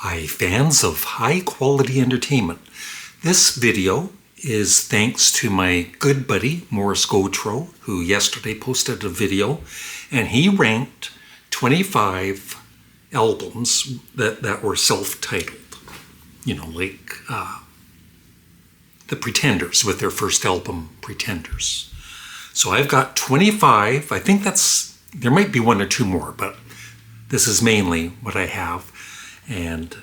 Hi fans of high quality entertainment. This video is thanks to my good buddy Morris Gautreaux, who yesterday posted a video and he ranked 25 albums that were self-titled. You know, like the Pretenders with their first album, Pretenders. So I've got 25. I think there might be one or two more, but this is mainly what I have. And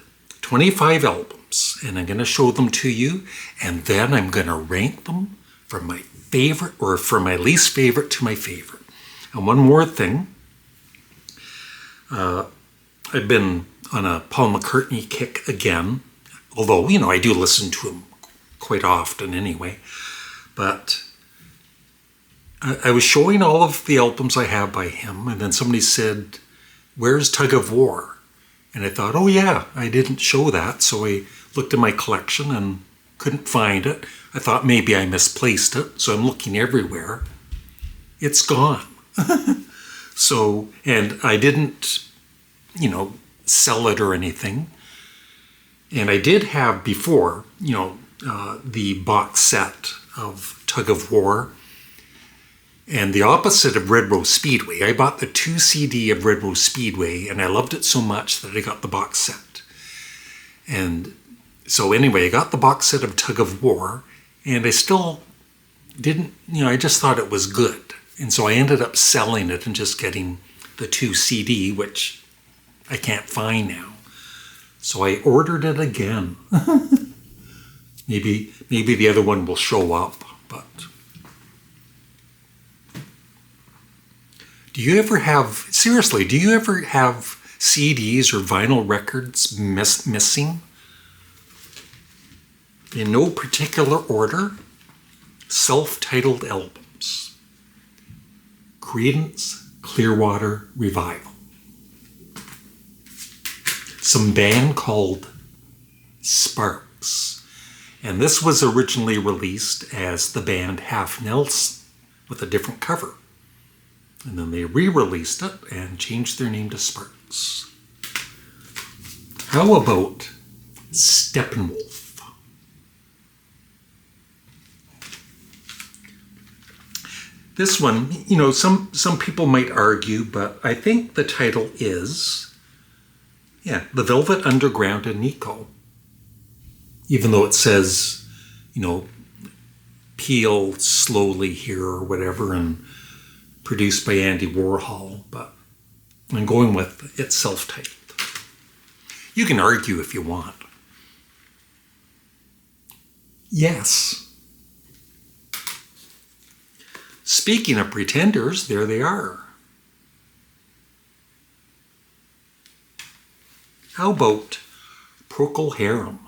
25 albums, and I'm going to show them to you, and then I'm going to rank them from my favorite or from my least favorite to my favorite. And one more thing, I've been on a Paul McCartney kick again, although, you know, I do listen to him quite often anyway, but I was showing all of the albums I have by him, and then somebody said, "Where's Tug of War?" And I thought, oh yeah, I didn't show that. So I looked at my collection and couldn't find it. I thought maybe I misplaced it. So I'm looking everywhere. It's gone. So, and I didn't, you know, sell it or anything. And I did have before, you know, the box set of Tug of War. And the opposite of Red Rose Speedway, I bought the 2 CD of Red Rose Speedway, and I loved it so much that I got the box set. And so anyway, I got the box set of Tug of War, and I still didn't, you know, I just thought it was good. And so I ended up selling it and just getting the 2 CD, which I can't find now. So I ordered it again. Maybe the other one will show up, but... Do you ever have CDs or vinyl records missing? In no particular order, self-titled albums. Creedence Clearwater Revival. Some band called Sparks. And this was originally released as the band Half Nelson with a different cover. And then they re-released it and changed their name to Sparks. How about Steppenwolf? This one, you know, some people might argue, but I think the title is, yeah, The Velvet Underground and Nico. Even though it says, you know, peel slowly here or whatever, and produced by Andy Warhol, but I'm going with it's self-titled. You can argue if you want. Yes. Speaking of Pretenders, there they are. How about Procol Harum?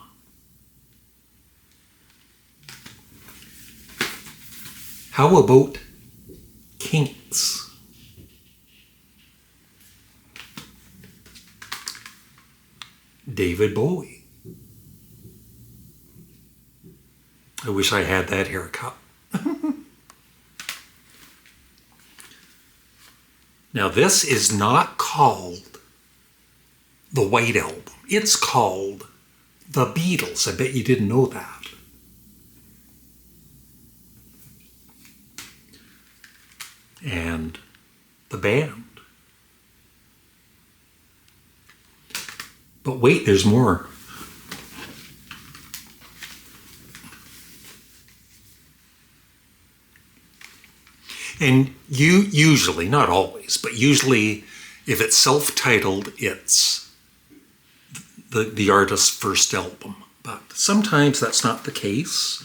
How about Kinks? David Bowie. I wish I had that haircut. Now this is not called the White Album. It's called the Beatles. I bet you didn't know that. And the band. But wait, there's more. And you usually, not always, but usually if it's self-titled, it's the artist's first album. But sometimes that's not the case.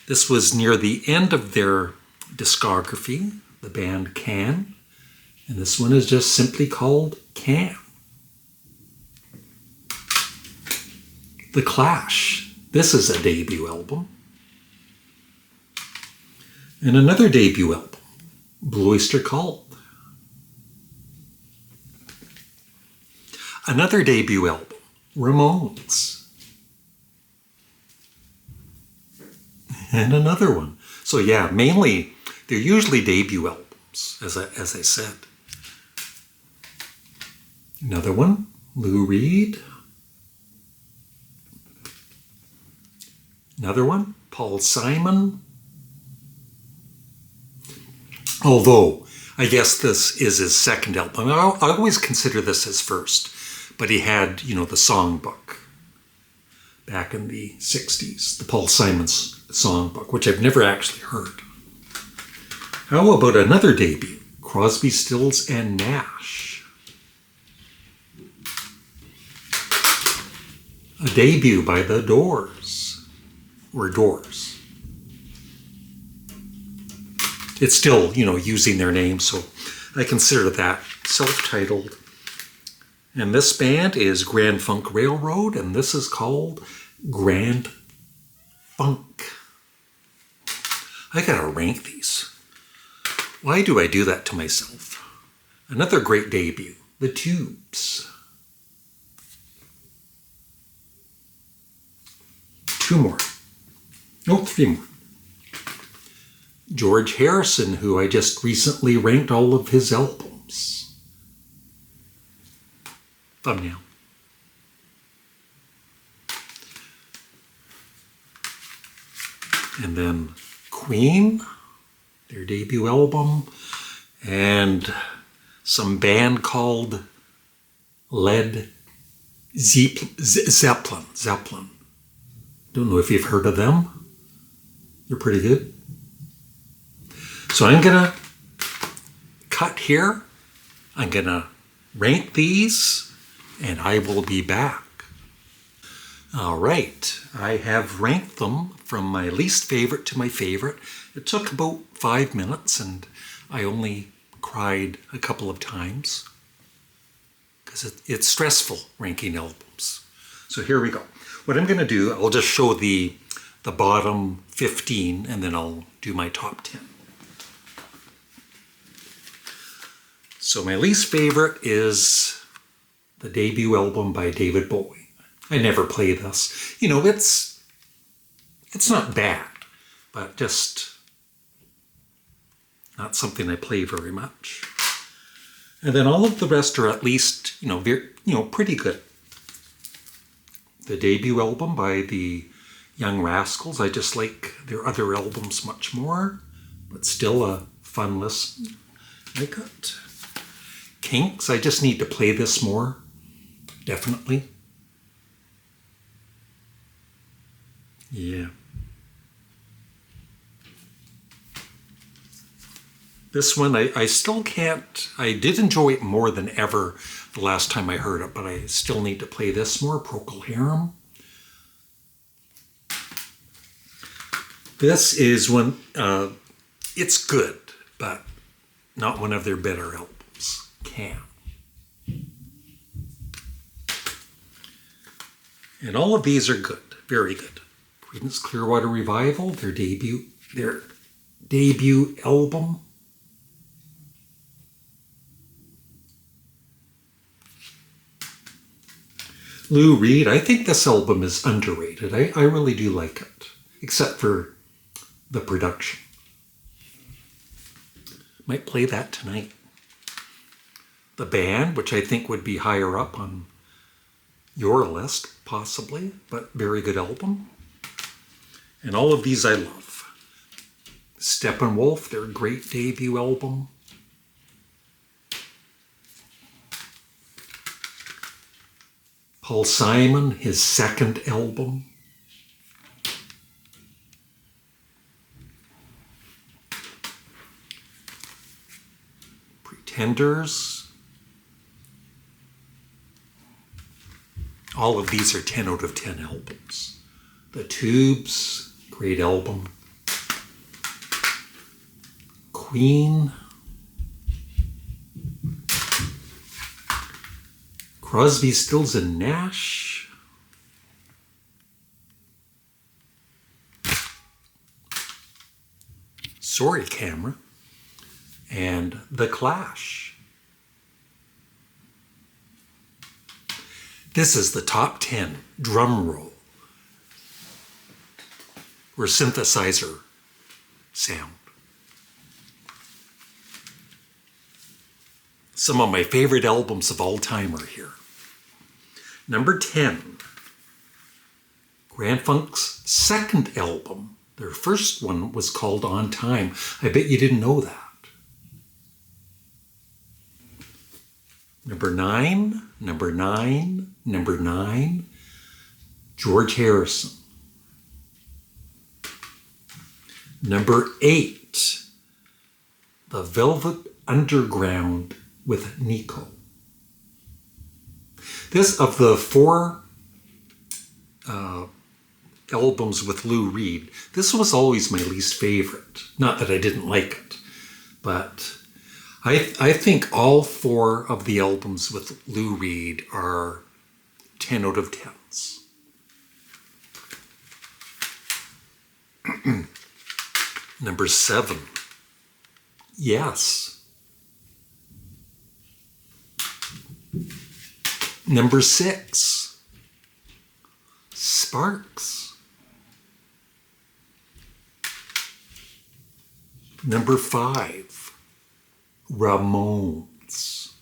This was near the end of their discography, the band Can, and this one is just simply called Can. The Clash, this is a debut album. And another debut album, Blue Oyster Cult. Another debut album, Ramones. And another one. So yeah, mainly, they're usually debut albums, as I said. Another one, Lou Reed. Another one, Paul Simon. Although, I guess this is his second album. I always consider this his first. But he had, the songbook back in the 60s. The Paul Simon's songbook, which I've never actually heard. How about another debut? Crosby, Stills, and Nash. A debut by the Doors. Or Doors. It's still, using their name, so I consider that self-titled. And this band is Grand Funk Railroad, and this is called Grand Funk. I gotta rank these. Why do I do that to myself? Another great debut, The Tubes. 2 more. No, 3 more. George Harrison, who I just recently ranked all of his albums. Thumbnail. And then Queen, their debut album, and some band called Led Zeppelin. Don't know if you've heard of them. They're pretty good. So I'm going to cut here. I'm going to rank these, and I will be back. All right, I have ranked them from my least favorite to my favorite. It took about 5 minutes, and I only cried a couple of times because it's stressful ranking albums. So here we go. What I'm going to do, I'll just show the bottom 15, and then I'll do my top 10. So my least favorite is the debut album by David Bowie. I never play this. It's not bad, but just not something I play very much. And then all of the rest are at least, pretty good. The debut album by the Young Rascals, I just like their other albums much more, but still a fun listen. I got Kinks, I just need to play this more, definitely. Yeah. This one, I still can't, I did enjoy it more than ever the last time I heard it, but I still need to play this more, Procol Harum. This is one, it's good, but not one of their better albums. Can. And all of these are good, very good. Creedence Clearwater Revival, their debut album. Lou Reed, I think this album is underrated. I really do like it, except for the production. Might play that tonight. The Band, which I think would be higher up on your list, possibly, but very good album. And all of these I love. Steppenwolf, their great debut album. Paul Simon, his second album. Pretenders. All of these are 10 out of 10 albums. The Tubes, great album. Queen. Crosby, Stills, and Nash. Sorry, Camera. And The Clash. This is the top 10 drum roll or synthesizer sound. Some of my favorite albums of all time are here. Number 10, Grand Funk's second album. Their first one was called On Time. I bet you didn't know that. Number 9, number 9, number 9, George Harrison. Number 8, The Velvet Underground with Nico. This, of the 4 albums with Lou Reed, this was always my least favorite. Not that I didn't like it, but I think all 4 of the albums with Lou Reed are 10 out of 10s. Number 7, Yes. Number 6, Sparks. Number 5, Ramones.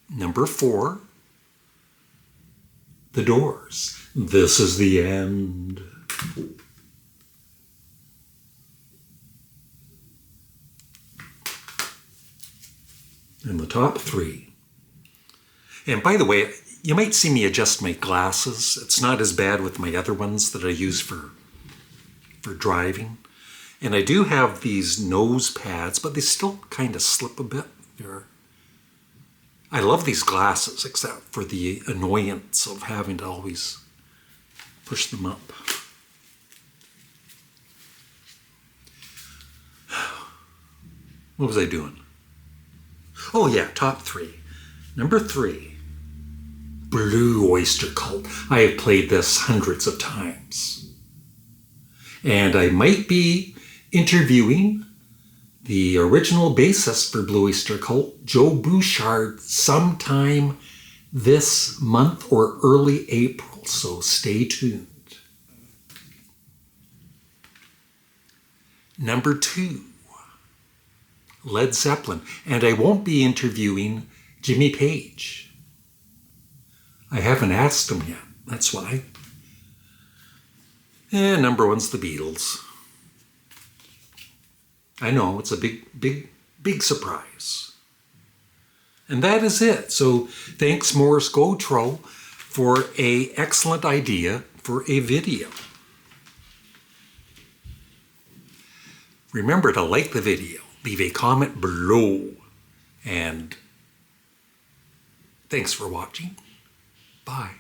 Number 4, The Doors. This is the end. And the top 3. And by the way, you might see me adjust my glasses. It's not as bad with my other ones that I use for driving. And I do have these nose pads, but they still kind of slip a bit. I love these glasses, except for the annoyance of having to always push them up. What was I doing? Oh yeah, top 3. Number 3, Blue Oyster Cult. I have played this hundreds of times. And I might be interviewing the original bassist for Blue Oyster Cult, Joe Bouchard, sometime this month or early April, so stay tuned. Number 2, Led Zeppelin, and I won't be interviewing Jimmy Page. I haven't asked him yet, that's why. And number 1's the Beatles. I know, it's a big surprise. And that is it. So thanks Morris Gautreaux for an excellent idea for a video. Remember to like the video, leave a comment below, and thanks for watching. Bye.